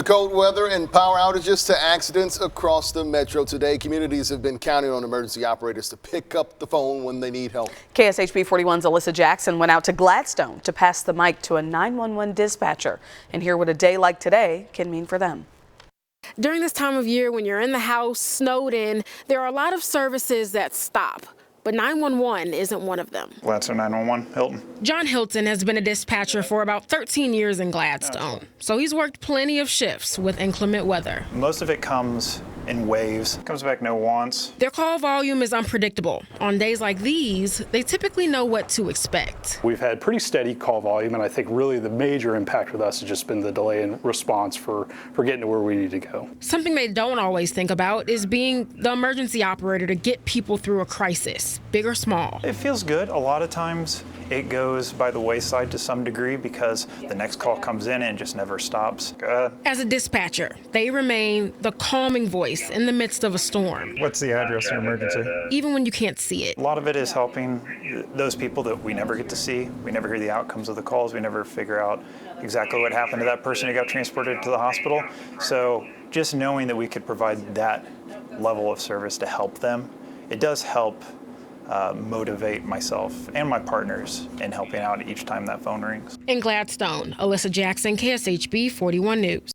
cold weather and power outages to accidents across the metro today. Communities have been counting on emergency operators to pick up the phone when they need help. KSHB 41's Alyssa Jackson went out to Gladstone to pass the mic to a 911 dispatcher and hear what a day like today can mean for them. During this time of year when you're in the house, snowed in, there are a lot of services that stop. But 911 isn't one of them. Gladstone 911, Hilton. John Hilton has been a dispatcher for about 13 years in Gladstone, so he's worked plenty of shifts with inclement weather. Most of it comes in waves. Comes back no once. Their call volume is unpredictable. On days like these, they typically know what to expect. We've had pretty steady call volume, and I think really the major impact with us has just been the delay in response for getting to where we need to go. Something they don't always think about is being the emergency operator to get people through a crisis, big or small. It feels good. A lot of times it goes by the wayside to some degree because the next call comes in and just never stops. As a dispatcher, they remain the calming voice in the midst of a storm. What's the address of your emergency? Even when you can't see it. A lot of it is helping those people that we never get to see. We never hear the outcomes of the calls. We never figure out exactly what happened to that person who got transported to the hospital. So just knowing that we could provide that level of service to help them, it does help motivate myself and my partners in helping out each time that phone rings. In Gladstone, Alyssa Jackson, KSHB 41 News.